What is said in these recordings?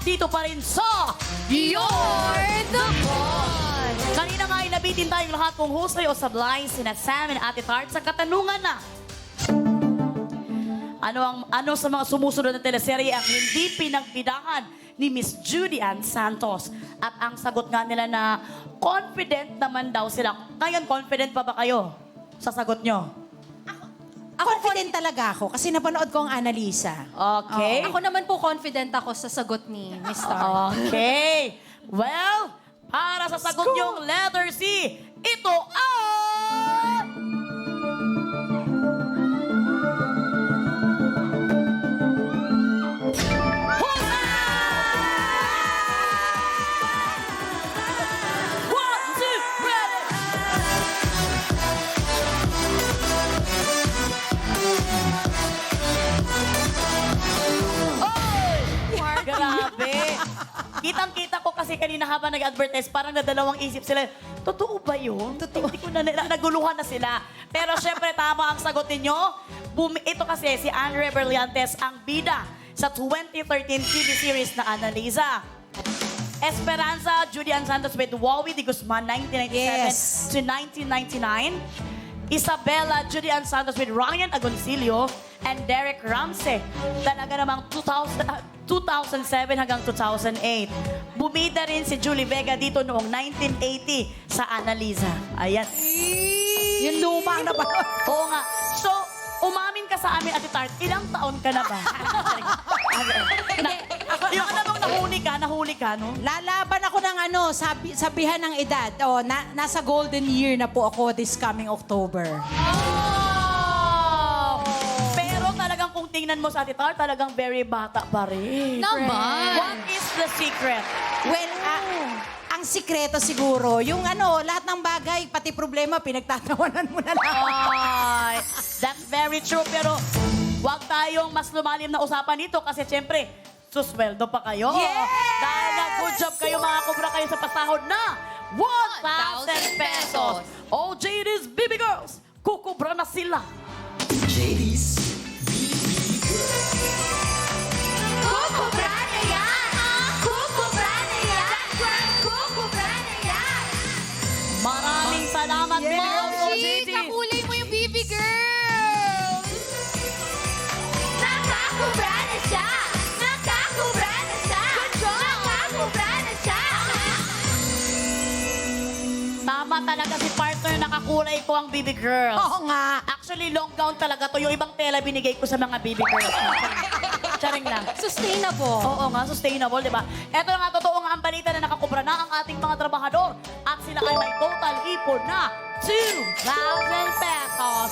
dito pa rin sa You're the Boss! Kanina nga ay nabitin tayong lahat kung husay o sablay sina Sam and Ate Tart sa katanungan na ano sa mga sumusunod na teleserye ang hindi pinagbidahan ni Miss Judy Ann Santos? At ang sagot nga nila na confident naman daw sila. Ngayon, confident pa ba kayo sa sagot nyo? Confident talaga ako kasi napanood ko ang Annalisa. Okay. Ako naman po confident ako sa sagot ni Miss Star. Okay. Well, para sa sagot niyong letter C, ito ang... Husay! 1, 2, ready! Grabe. Kitang-kita ko kasi kanina habang nag-advertise, parang nadalawang isip sila. Totoo ba yun? Totoo. Hindi ko na naguluhan na sila. Pero syempre, tama ang sagot ninyo. Ito kasi si Andre Berliantes ang bida sa 2013 TV series na Annalisa. Esperanza, Judy Ann Santos with Wowie de Guzman, 1997 to 1999. Isabella, Judy Ann Santos with Ryan Agoncillo and Derek Ramsey. Talaga namang 2007 hanggang 2008. Bumida rin si Julie Vega dito noong 1980 sa Annalisa. Ayan. Yung lumang na ba? Oo nga. So, umamin ka sa amin, Ate Tart, ilang taon ka na ba? Yung alam mong nahuli ka, no? Lalaban ako ng sabihan ng edad. Nasa golden year na po ako this coming October. Pero talagang kung tingnan mo sa Ate Tart, talagang very bata pa rin. Naman! What is the secret? Well, ang sikreto siguro, yung lahat ng bagay, pati problema, pinagtatawanan mo na lang. Ay, that's very true. Pero huwag tayong mas lumalim na usapan dito kasi siyempre, susweldo pa kayo. Yes! Dahil good job kayo, mga kubra kayo sa pasahod na 1,000 pesos. Oh, JD's Baby Girls, kukubra na sila. Kukubra na yan! Kukubra na yan! Kukubra na yan! Maraming salamat, Baby Girls. Oh, JD. Kakulay mo yung baby girl! Nakakubra na siya! Nakakubra na siya! Good job! Nakakubra na siya! Tama talaga si partner, nakakulay ko ang Baby Girls. Oo nga. Actually, long gown talaga to. Yung ibang tela binigay ko sa mga Baby Girls. Charing lang. Sustainable. Oo nga, sustainable, di ba? Ito na nga, totoo nga ang balita na nakakubra na ang ating mga trabahador at sila ay may total ipon na 2,000 pesos.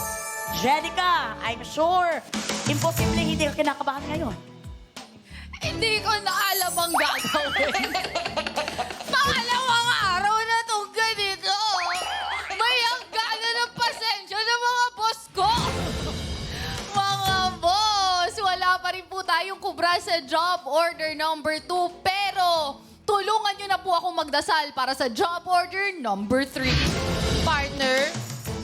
Jenica, I'm sure, imposible hindi ka kinakabahan ngayon. Hindi ko na alam ang gagawin. Pangalawang araw na itong ganito. May hangganan ng pasensya ng mga boss ko. Mga boss, wala pa rin po tayong kubra sa job order number 2. Pero tulungan nyo na po akong magdasal para sa job order number 3. Partner,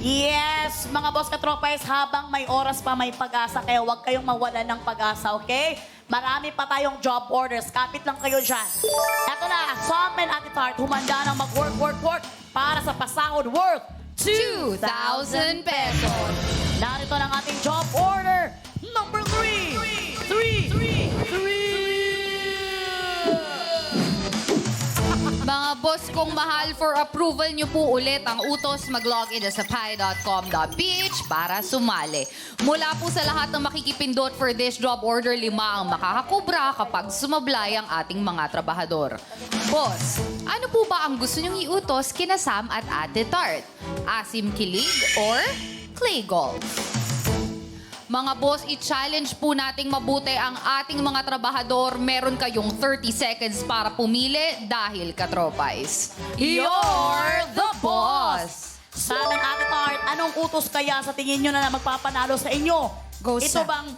Yes, mga boss katropes, habang may oras pa may pag-asa, kaya huwag kayong mawalan ng pag-asa, okay? Marami pa tayong job orders. Kapit lang kayo dyan. Eto na, Sam and Ate Tart, humanda ng mag-work para sa pasahod worth 2,000 pesos. Narito ng ating job order number 3. Mga boss kong mahal, for approval nyo po ulit ang utos, mag-login na sa pi.com.ph para sumali. Mula po sa lahat ng makikipindot for this job order, 5 ang makakakubra kapag sumablay ang ating mga trabahador. Boss, ano po ba ang gusto nyong iutos kina Sam at Ate Tart? Asim kilig or clay golf? Mga boss, i-challenge po nating mabuti ang ating mga trabahador. Meron kayong 30 seconds para pumili dahil katropais. You're the boss! Sam and Ate Tart, anong utos kaya sa tingin nyo na magpapanalo sa inyo? Go, Ito Sam. bang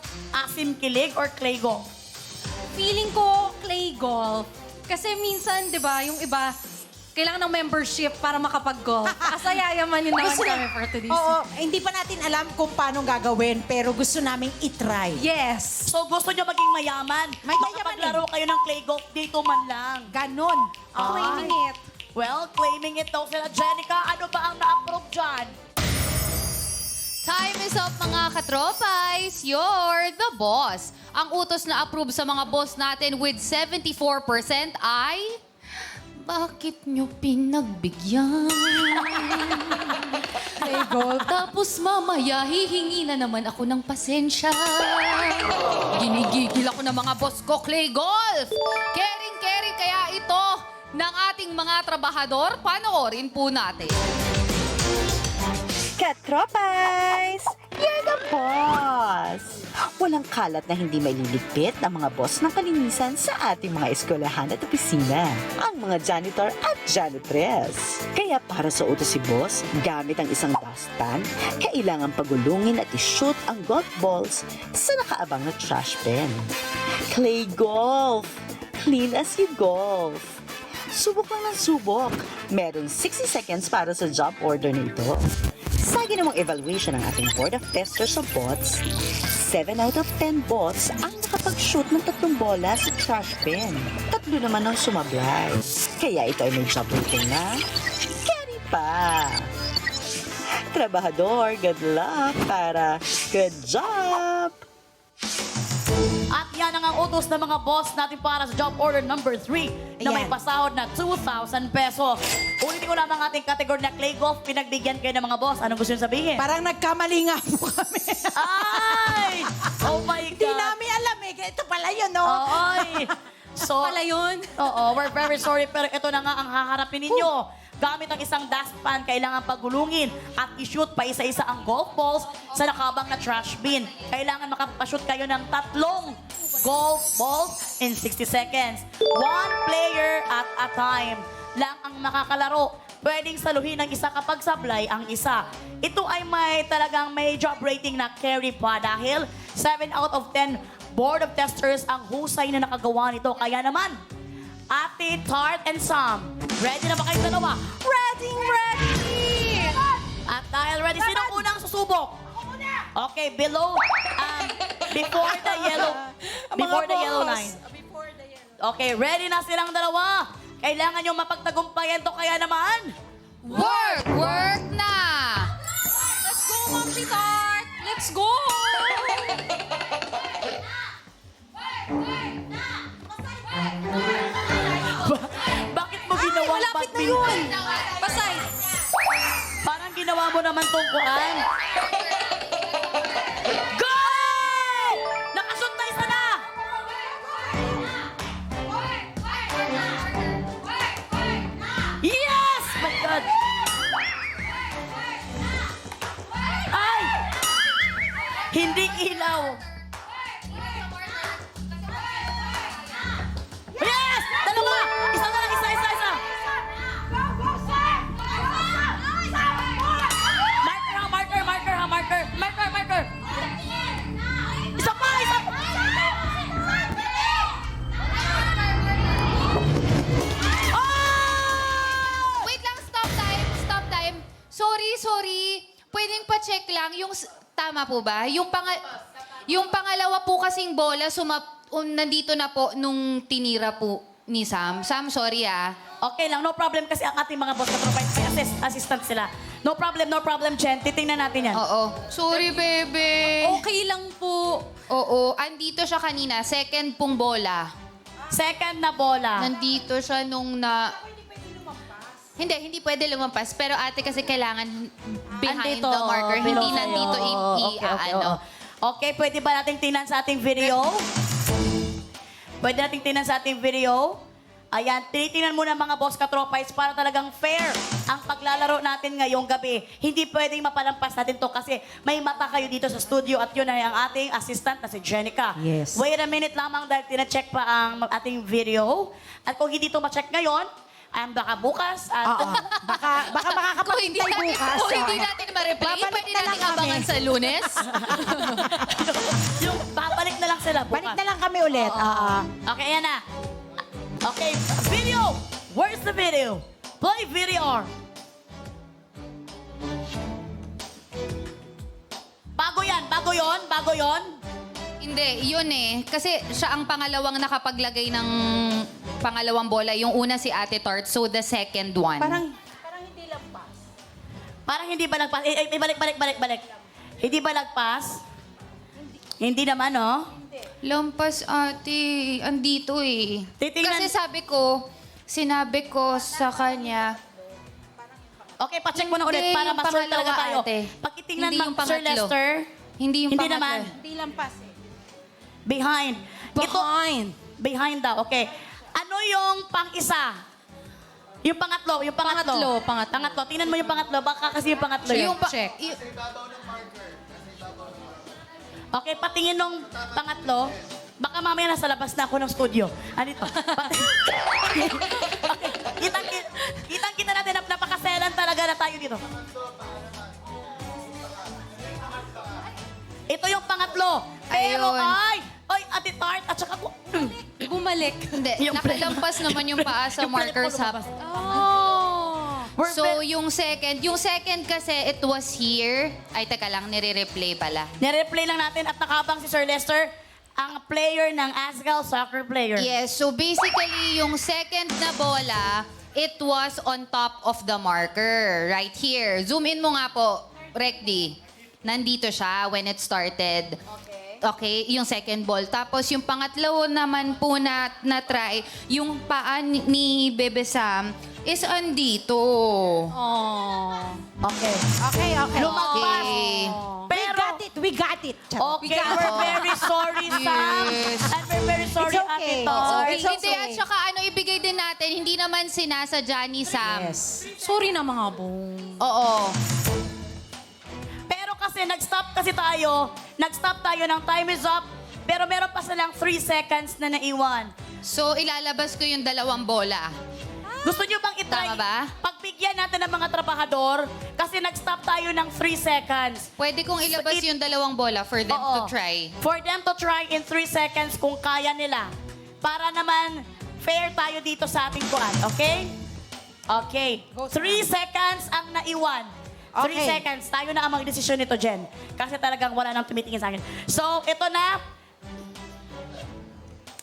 asim kilig or clay golf? Feeling ko clay golf. Kasi minsan, di ba, yung iba, kailangan ng membership para makapag-golf. Kasi yayamanin naman kami for today's Oo, hindi pa natin alam kung paano gagawin, pero gusto naming itry. Yes. So gusto nyo maging mayaman? May mayaman Makapaglaro kayo ng clay golf dito man lang. Ganon. Claiming it. Well, claiming it daw sila. Jenica, ano ba ang na-approve dyan? Time is up mga katropais. You're the boss. Ang utos na approve sa mga boss natin with 74% ay... Bakit nyo pinagbigyan? Play golf. Tapos mamaya, hihingi na naman ako ng pasensya. Ginigigil ako ng mga boss ko, Clay Golf. Caring kaya ito ng ating mga trabahador. Panoorin po natin. Katropais! You're the boss! Walang kalat na hindi maililigpit ang mga boss ng kalinisan sa ating mga eskwelahan at opisina. Ang mga janitor at janitress. Kaya para sa utos si boss, gamit ang isang dustpan, kailangan pagulungin at ishoot ang golf balls sa nakaabang na trash bin. Clay golf! Clean as you golf! Subok lang ng subok. Meron 60 seconds para sa job order na ito. Sa ginawang evaluation ng ating Board of Testers sa bots, 7 out of 10 bots ang nakapag-shoot ng 3 bola sa trash bin. 3 naman ang sumablay. Kaya ito ay may job rating na carry pa. Trabahador, good luck para good job! At yan ang utos ng mga boss natin para sa job order number 3 na may Ayan. pasahod na 2,000 pesos. Ulitin ko lang ang ating kategory na clay golf. Pinagbigyan kayo ng mga boss. Anong gusto nyo sabihin? Parang nagkamali nga po kami. Ay! Oh my God! Hindi namin alam eh. Ito pala yun, no? Ay! So, Pala yun. oo, we're very sorry pero ito na nga ang haharapin ninyo. Gamit ang isang dustpan, kailangan pagulungin at i-shoot pa isa-isa ang golf balls sa nakabang na trash bin. Kailangan makapashoot kayo ng 3 golf balls in 60 seconds. 1 player at a time lang ang makakalaro. Pwedeng saluhin ng isa kapag sablay ang isa. Ito ay talagang may job rating na carry pa dahil 7 out of 10 Board of Testers ang husay na nakagawa nito. Kaya naman, Ate, Tart, and Sam, ready na ba kayo dalawa? Ready! At dahil ready, sino unang susubok? Okay, before the yellow line. Okay, ready na silang dalawa. Kailangan nyo mapagtagumpayan to, kaya naman. Work na! Let's go, Ma'am Tart! Let's go! Bakit mo ginawang Malapit na badminton? yun. Pasay. Parang ginawa mo naman tungkuan. Go! Nakashoot na isa na! Yes! My God! Ay! Hindi ilaw. Yes! Dalawa! Isa na lang, isa. Marker. Isa pa! Oh! Wait lang, stop time. Sorry. Pwedeng pa-check lang yung... Tama po ba? Yung pangalawa po kasing bola, nandito na po nung tinira po ni Sam. Sam, sorry ah. Okay lang, no problem kasi ang ating mga boss na provide may assistant sila. No problem, Jen. Titingnan natin yan. Oo. Sorry, bebe. Okay lang po. Oo, andito siya kanina. Second pong bola. Second na bola. Nandito siya nung na... Hindi pwede lumampas. Pero ate kasi kailangan behind Andito, the marker. Hindi below nandito sa'yo. ano. Okay, pwede ba nating tingnan sa ating video? Pwede nating tingnan sa ating video? Ayan, tinitingnan muna mga boss katropais para talagang fair ang paglalaro natin ngayong gabi. Hindi pwedeng mapalampas natin to kasi may mata kayo dito sa studio at yun ay ang ating assistant na si Jenica. Yes. Wait a minute lamang dahil tinacheck pa ang ating video. At kung hindi to ma-check ngayon, baka bukas at... Oo. Baka Kung hindi makakapagpintay natin, bukas. kung hindi natin ma-replay, Babalik pwede na lang natin kami. abangan sa Lunes. yung babalik na lang sila bukas. Balik na lang kami ulit. Oo. Okay, yan na. Okay, video! Where's the video? Play VDR. Bago yon. Hindi, yun eh. Kasi siya ang pangalawang nakapaglagay ng pangalawang bola. Yung una si Ate Tart, so the second one. Parang Parang hindi ba lagpas? Balik. Hindi ba lagpas? Hindi naman, no? Lampas, ate. Andito eh. Titingnan- Kasi sinabi ko sa kanya, Okay, pacheck mo na ulit Hindi, para yung ma-sure talaga pangalawa, tayo. ate. Pagkitingnan Hindi yung Sir pangatlo. Lester, hindi yung Hindi pangatlo. naman. hindi lampas eh. behind. Behind. Behind daw, okay. Ano yung pang-isa? Yung pangatlo. Pangatlo. Tingnan mo yung pangatlo. Baka kasi yung pangatlo yun. Yung pa- Check. y- Okay, patingin nung pangatlo. Baka mamaya nasa labas na ako ng studio. Andito. Kitang-kita natin na napakaselan talaga na tayo dito. Ito yung pangatlo. Pero Ayun. ay, Ate Tart, at saka Bumalik. Hindi, Yung nakalampas naman yung paa sa Yung markers prep ko hub. lumabas. So, yung second kasi, it was here. Ay, teka lang, nire-replay pala. Nire-replay lang natin at nakabang si Sir Lester, ang player ng Asgal soccer player. Yes, so basically, yung second na bola, it was on top of the marker. Right here. Zoom in mo nga po, Rekdi. Nandito siya when it started. Okay, yung second ball. Tapos yung pangatlo naman po na try, yung paa ni Bebe Sam is andito. Okay. Okay. Lumagpas. Okay. Pero, We got it. okay, we're very sorry, Sam. Yes. And we're very sorry, It's okay. Ate Tart. It's Hindi, okay. at saka ano, ibigay din natin, hindi naman sinasadya ni Sam. Yes. Sorry na mga bong. Oo. Pero kasi nag-stop tayo ng time is up, pero meron pa silang 3 seconds na naiwan. So, ilalabas ko yung dalawang bola. Gusto nyo bang itry? Tama ba? Pagbigyan natin ng mga trabahador kasi nag-stop tayo ng 3 seconds. Pwede kong ilabas yung dalawang bola for them to Oo. try. For them to try in 3 seconds kung kaya nila. Para naman fair tayo dito sa ating kuan, okay? Okay. 3 seconds ang naiwan. 3 Okay. seconds. Tayo na ang magdesisyon nito, Jen. Kasi talagang wala nang tumitingin sa akin. So, ito na.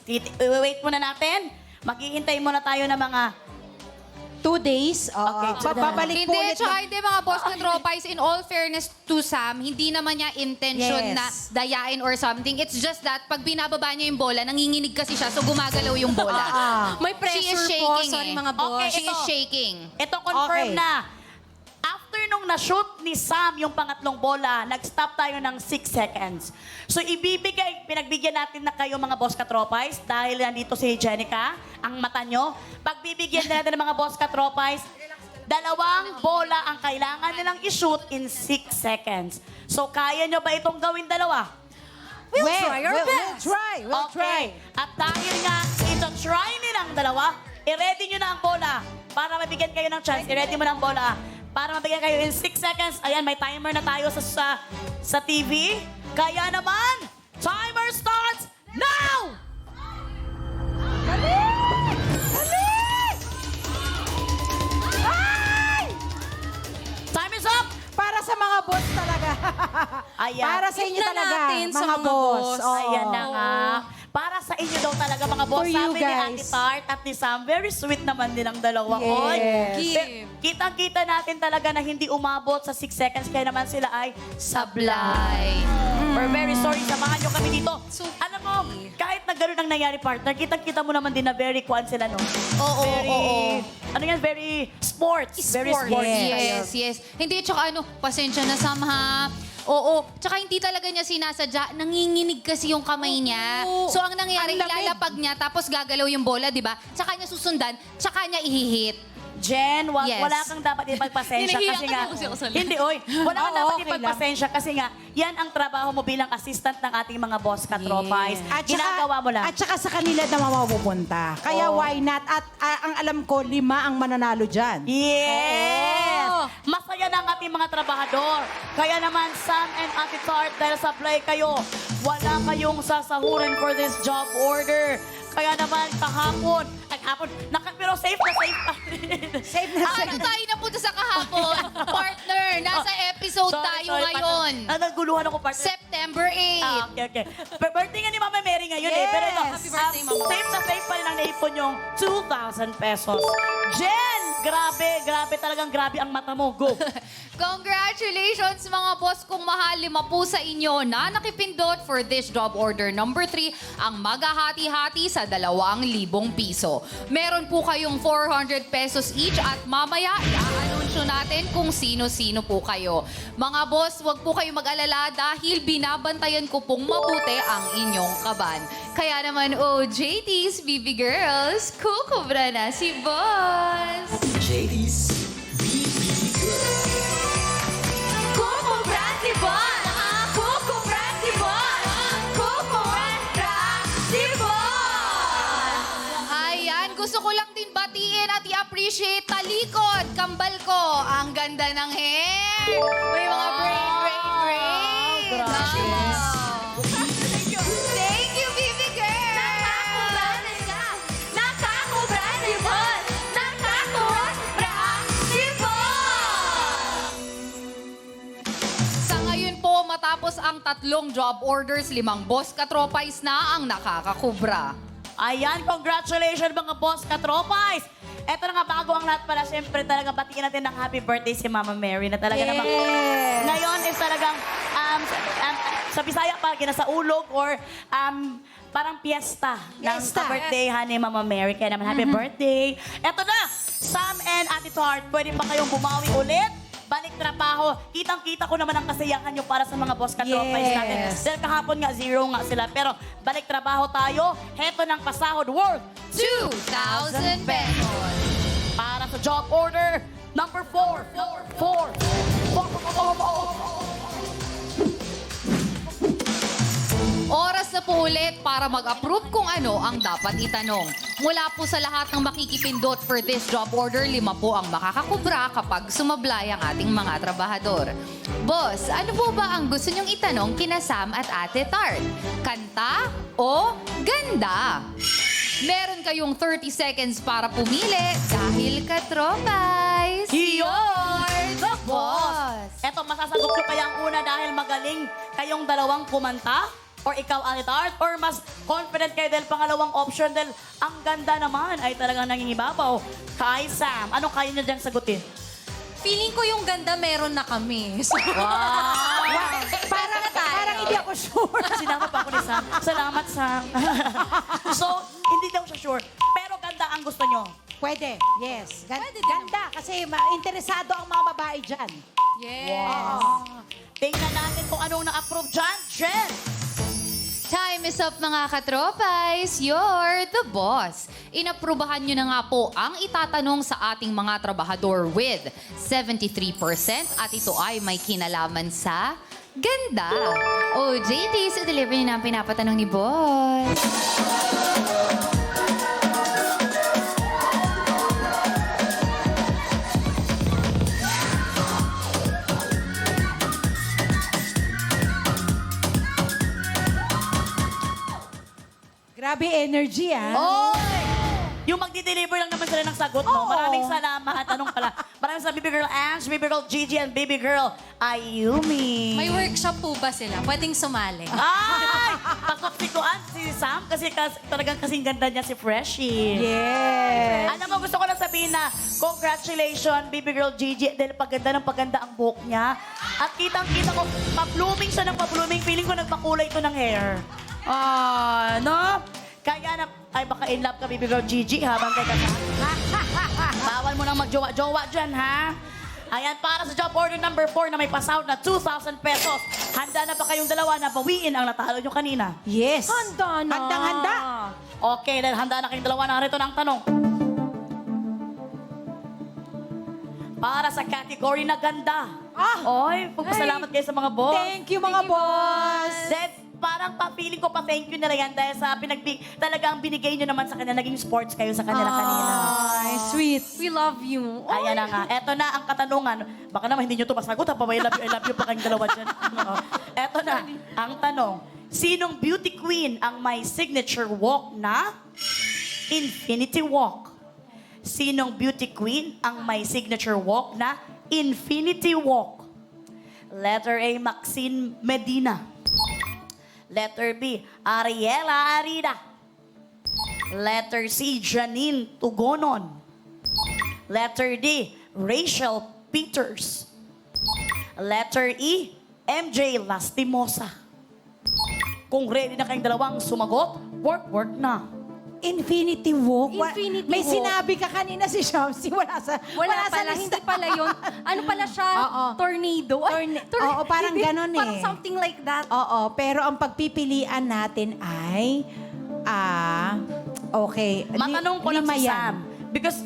Wait muna natin. Maghihintay muna tayo ng mga 2 days. Okay, Babalik po Hindi, ulit. tsaka hindi mga boss na tropais, in all fairness to Sam, hindi naman niya intention Yes. na dayain or something. It's just that pag binababa niya yung bola, nanginginig kasi siya, so gumagalaw yung bola. May She is pressure po. shaking Sorry eh. mga boss. Okay, She is ito. shaking. Ito confirm Okay. na. After nung na-shoot ni Sam yung pangatlong bola, nag-stop tayo ng 6 seconds. So pinagbigyan natin na kayo mga boss katropais dahil nandito si Jenica, ang mata nyo. Pagbibigyan na natin ng mga boss katropais, 2 bola ang kailangan nilang i-shoot in 6 seconds. So kaya nyo ba itong gawin 2? We'll try our best. We'll try. At dahil nga ito-try nilang 2, i-ready nyo na ang bola para mabigyan kayo ng chance. I-ready mo na ang bola para mabigyan kayo in 6 seconds. Ayan, may timer na tayo sa TV. Kaya naman, timer starts now! Time is up! Para sa mga boss talaga. Ayan. Para sa inyo Tignan talaga, natin sa mga mga boss. boss. Oo. Ayan na nga. Para sa inyo daw talaga mga boss. For you Sabi ni guys. Ate Tart at ni Sam, very sweet naman din ang dalawa. Yes. Oy, Give. kitang-kita natin talaga na hindi umabot sa 6 seconds. Kaya naman sila ay sablay. We're very sorry. Samahan nyo kami dito. Alam mo, kahit na gano'n ang nangyari, partner, kitang-kita mo naman din na very kuan sila, no? Oo, Very, oo. ano yan, very sports. Very sports. Yes, yes. Hindi, tsaka ano, pasensya na Sam ha. Oo. Tsaka hindi talaga niya sinasadya. Nanginginig kasi yung kamay niya. So, ang nangyayari, Ang lamig. ilalapag niya, tapos gagalaw yung bola, di ba? Tsaka niya susundan, tsaka niya ihihit. Jen, Yes. wala kang dapat ipagpasensya Hinahiya kasi ka nga... na kasi ako sa Hindi, oy. Wala kang Oo, dapat okay ipagpasensya kasi nga, yan ang trabaho mo bilang assistant ng ating mga boss katropais. Ginagawa mo lang. At saka sa kanila na mapupunta. Kaya why not? At ang alam ko, 5 ang mananalo dyan. Yes! Oo. Masaya na ang ating mga trabahador. Kaya naman, Sam and Ate Tart, dahil sa play kayo, wala kayong sasahuran for this job order. Kaya naman, kahapon, kahapon. Pero safe na safe pa rin. Safe na Ano tayo napunta sa kahapon? Partner, nasa episode tayo ngayon. Naguluhan ako, partner. September 8. Okay. Birthday nga ni Mama Mary ngayon eh. Pero ito, Happy birthday, Mama. safe na safe pa rin ang naipon yung 2,000 pesos. Jen! Grabe talagang grabe ang mata mo. Go! Congratulations mga boss kung mahal, 5 po sa inyo na nakipindot for this job order number 3 ang maghahati-hati sa 2,000 piso. Meron po kayong 400 pesos each at mamaya i-anunsyo natin kung sino-sino po kayo. Mga boss, wag po kayo mag-alala dahil binabantayan ko pong mabuti ang inyong kaban. Kaya naman, JT's, BB Girls, kukubra na si boss! Kukubra si Bon! Kukubra si Bon! Kukubra si Bon! Ayan, gusto ko lang din batiin at i-appreciate talikod, kambal ko. Ang ganda ng hair. May mga braid. grabe. Thank you, baby girl. Nakakubra si Bon! Nakakubra si Bon! Sa ngayon po, matapos ang 3 job orders, 5 boss katropais na ang nakakakubra. Ayan, congratulations mga boss katropais! Eto na nga, bago ang lahat pala, syempre talaga batiin natin ng happy birthday si Mama Mary na talaga namang ngayon is talagang sa Bisaya pa, kinasaulog or parang piyesta ng Piyesta. birthday ni Mama Mary. Kaya naman happy birthday. Eto na, Sam and Ate Tart, pwede pa kayong bumawi ulit? Balik trabaho. Kitang-kita ko naman ang kasiyahan nyo para sa mga boss katropais natin. Dahil kahapon nga, 0 nga sila. Pero balik trabaho tayo. Heto ng pasahod worth 2,000 pesos. para sa job order number 4. Oras na po ulit para mag-approve kung ano ang dapat itanong. Mula po sa lahat ng makikipindot for this job order, 5 po ang makakakubra kapag sumablay ang ating mga trabahador. Boss, ano po ba ang gusto niyong itanong kina Sam at Ate Tart? Kanta o ganda? Meron kayong 30 seconds para pumili dahil katropais. You're the boss! Eto, masasagot ko kaya ang una dahil magaling kayong dalawang kumanta? Or ikaw, Ate Tart? Or mas confident kayo dahil pangalawang option dahil ang ganda naman ay talagang nangingibabaw kay Sam. Ano kaya niya dyan sagutin? Feeling ko yung ganda meron na kami. So, Parang hindi ako sure. Sinama pa ako ni Sam. Salamat, Sam. So, hindi daw siya sure. Pero ganda ang gusto nyo. Pwede, yes. Ganda, kasi interesado ang mga babae dyan. yes. Tingnan natin kung anong na-approve dyan. Jen! Time is up mga katropais. You're the boss. Inaprubahan nyo na nga po ang itatanong sa ating mga trabahador with 73% at ito ay may kinalaman sa ganda. JT, sa delivery na ang pinapatanong ni boss. Grabe energy, ah. Oy! Yung magdi-deliver lang naman sila ng sagot mo. Maraming salamat. Anong pala? Maraming sa Baby Girl Ange, Baby Girl Gigi, and Baby Girl Ayumi. May workshop po ba sila? Pwedeng sumali. Ay! Pasoksikuan si Sam kasi talagang kasing ganda niya si Freshie. Yes. Alam mo, gusto ko lang sabihin na congratulations, Baby Girl Gigi, dahil paganda ng paganda ang buhok niya. At kitang-kita ko, pa-blooming siya ng pa-blooming. Feeling ko nagpakulay ito ng hair. No? Kaya na, ay baka in love ka, Baby Girl Gigi, habang kay kasama. Bawal mo nang magjowa-jowa dyan, ha? Ayan, para sa job order number 4 na may pasahod na 2,000 pesos. Handa na ba kayong dalawa na bawiin ang natalo nyo kanina? Yes. Handa na. Handang-handa. Okay, dahil handa na kayong dalawa, narito na ang tanong. Para sa category na ganda. Oy, pagpasalamat kayo sa mga boss. Thank you, mga boss. Dahil parang pa-feeling ko pa-thank you nila yan dahil sa talagang binigay nyo naman sa kanila. Naging sports kayo sa kanila kanina. Ay, sweet. We love you. Ayan na nga. Eto na ang katanungan. Baka naman hindi nyo ito masagot. Ha? I love you pa kayong dalawa dyan. Eto na ang tanong. Sinong beauty queen ang may signature walk na Infinity Walk. Sinong beauty queen ang may signature walk na Infinity Walk? Letter A, Maxine Medina. Letter B, Ariela Arida. Letter C, Janine Tugonon. Letter D, Rachel Peters. Letter E, MJ Lastimosa. Kung ready na kayong dalawang sumagot, work na. Infinity Walk. Infinity May Walk. sinabi ka kanina si Shamsi. Wala Wala sa pala, lista. hindi pala yun. Ano pala siya? Oo. Tornado? Oo, parang hindi, ganon Parang eh. something like that. Oo, pero ang pagpipilian natin ay, okay. Matanong ko lang lima si yan. Sam. Because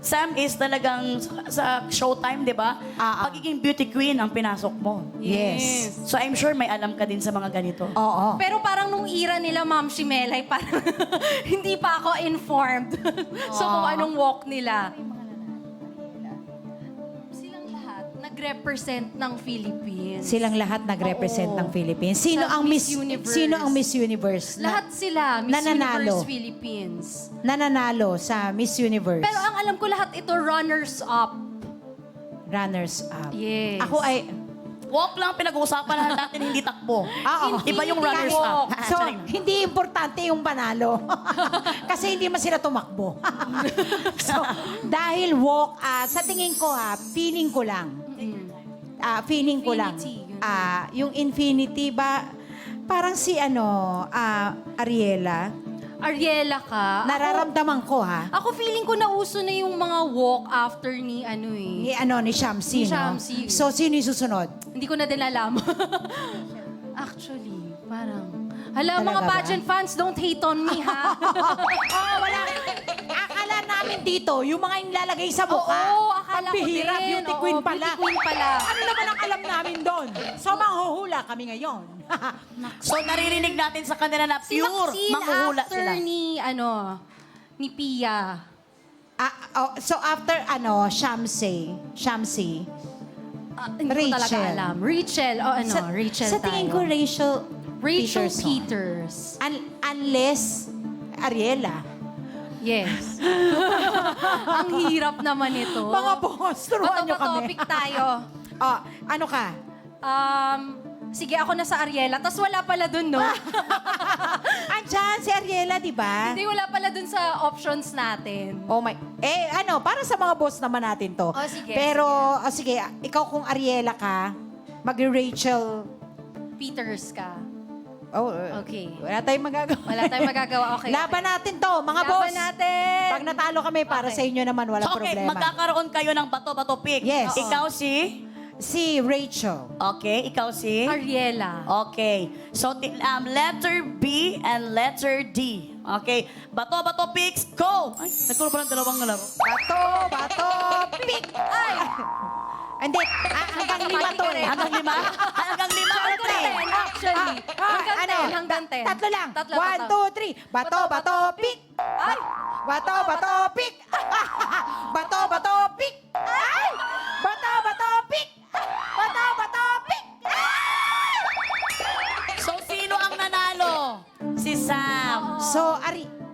Sam is talagang sa showtime, di ba? Pagiging beauty queen ang pinasok mo. Yes. So I'm sure may alam ka din sa mga ganito. Oo. Pero parang nung era nila, Ma'am Shimelay, parang hindi pa ako informed. So kung anong walk nila. Silang lahat nag-represent ng Philippines. Silang lahat nag-represent Oo. ng Philippines. Sino Sa ang Miss Universe. Sino ang Miss Universe? Lahat sila, Miss nananalo. Universe Philippines. Nananalo sa Miss Universe. Pero ang alam ko lahat ito, runners-up. Runners-up. Yes. Ako ay... Walk lang pinag-uusapan natin, hindi takbo. Oo. Iba yung Infinity runners-up. walk. So, hindi importante yung panalo. Kasi hindi man sila tumakbo. So, dahil walk, sa tingin ko feeling ko lang. Feeling ko lang. Infinity. Yung Infinity ba, parang si Ariela, Ariela ka. nararamdaman ko Ako feeling ko nauso na yung mga walk after ni ni Shamsi, Ni no? Shamsi. So, sino yung susunod? Hindi ko na din alam. Actually, parang... Hala, Talaga mga ba? pageant fans, don't hate on me, ha? Wala. Akala namin dito, yung mga nilalagay sa mukha. Oo, akala ko Pambihira, din. beauty Oo, queen pala. beauty queen pala. Ano naman ang alam namin doon? So, manghuhula kami ngayon. So naririnig natin sa kanila na Si pure Maxine manghuhula after sila. ni Pia. So, after Shamsi. Hindi ko talaga Rachel. alam. Rachel, Rachel Sa tingin ko, tayo. Rachel Peterson. Peters. Unless, Ariela. Yes. Ang hirap naman ito. Mga boss, turuan nyo kami. Topic tayo. Ano ka? Sige, ako na sa Ariela. Tapos wala pala dun, no? Andyan, si Ariela, di ba? Hindi, wala pala dun sa options natin. Oh my... para sa mga boss naman natin to. Oh, sige, Pero, sige, ikaw kung Ariela ka, mag-Rachel... Peters ka. Oh, Okay. Wala tayong magagawa. Wala tayong magagawa. Okay. Laban natin to, mga boss. Laban natin. Pag natalo kami, para Okay. sa inyo naman, walang So, okay, problema. magkakaroon kayo ng bato-bato pick. Yes. Ikaw si? Si Rachel. Okay, ikaw si? Ariela. Okay. So, letter B and letter D. Okay. Bato-bato picks, go! Ay, nagkaroon pa ng dalawang laro. Bato, pick! Ay! Hindi, hanggang 5 to eh. Hanggang 5? Hanggang 5 or 3? Actually. Hanggang 10. Tatlo lang. Tatlo. 1, 2, 3. Bato, pick! Ay! Bato, pick! Bato, pick! Ay! Bato, pick! Bato, pick! So, sino ang nanalo? Si Sam. So,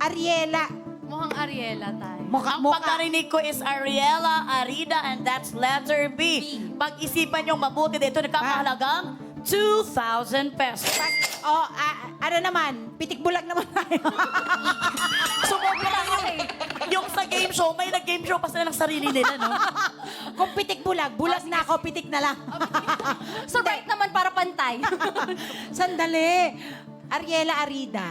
Ariela, Mukhang Ariela tayo. Ang pagkarinig ko is Ariela Arida and that's letter B. Pag-isipan niyong mabuti dito, nagkakahalagang 2,000 pesos. ano naman, pitik bulag naman tayo. Sumobra lang yung sa game show, may nag-game show pa sila ng sarili nila, no? Kung pitik bulag na ako, pitik na lang. So, right naman para pantay. Sandali. Ariela Arida.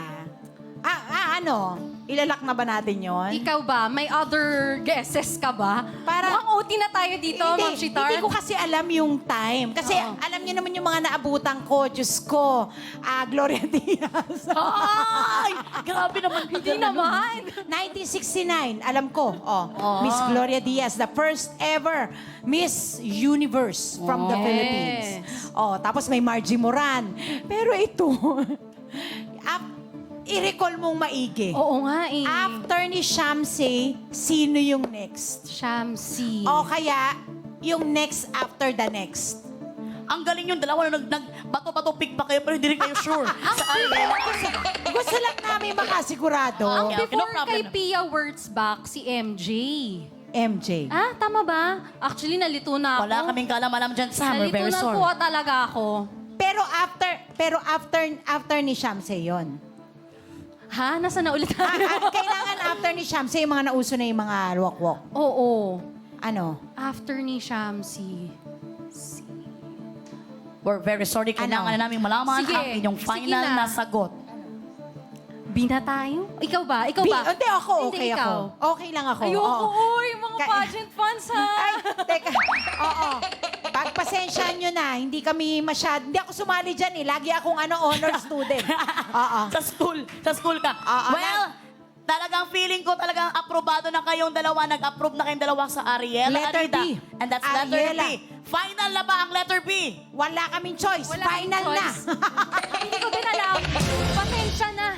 Ilalak na ba natin yon? Ikaw ba? May other guesses ka ba? Para- Mukhang OT na tayo dito, Ma'am Shitar. Hindi ko kasi alam yung time. Kasi alam niyo naman yung mga naabutan ko. Diyos ko. Gloria Diaz. Ay! Grabe naman. Hindi naman. 1969, alam ko. Miss Gloria Diaz, the first ever Miss Universe from the Yes. Philippines. Tapos may Margie Moran. Pero ito, i-recall mong maigi. Oo nga eh. After ni Shamsi, sino yung next? Shamsi. O kaya, yung next after the next. Ang galing yung dalawa na nagbato-bato pick pa kayo pero hindi rin kayo sure. sa Ariela. Gusto lang namin makasigurado. Okay, okay, no Before problem. kay Pia Wurtzbach, si MJ. MJ. Ah, tama ba? Actually, nalito na ako. Wala kaming kalam-alam dyan, Sam. We're very Nalito na sorry. po talaga ako. Pero after ni Shamse yon. Ha? Nasa na ulit tayo? Kailangan after ni Shamse yung mga nauso na yung mga walk-walk. Oo. Ano? After ni Shamsi. We're very sorry. Kailangan na namin malaman Sige, ang inyong sige final na. na sagot. Bina tayo? Ikaw ba? Ikaw ba? Hindi ako, Hindi, okay ikaw. ako. Okay lang ako. Ayoko, oo. uy, mga Ka- pageant fans ha. Ay, teka. Oo. Pagpasensyaan nyo na, hindi kami hindi ako sumali dyan eh. Lagi akong honor student. Oo. Sa school ka. Ah, Well, talagang feeling ko talagang aprobado na kayong dalawa. Nag-approve na kayong dalawa sa Ariela Letter Arida. B. And that's letter Ariela. B. Final na ba ang letter B? Wala kaming choice. Wala Final kaming na. choice. Hindi ko din alam. Pasensya na.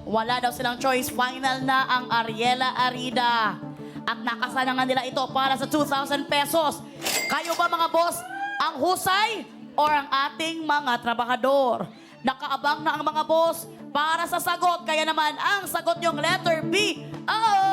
Wala daw silang choice. Final na ang Ariela Arida. At nakasanangan nila ito para sa 2,000 pesos. Kayo ba mga boss, ang husay or ang ating mga trabahador? Nakaabang na ang mga boss para sa sagot. Kaya naman, ang sagot niyong letter B ay...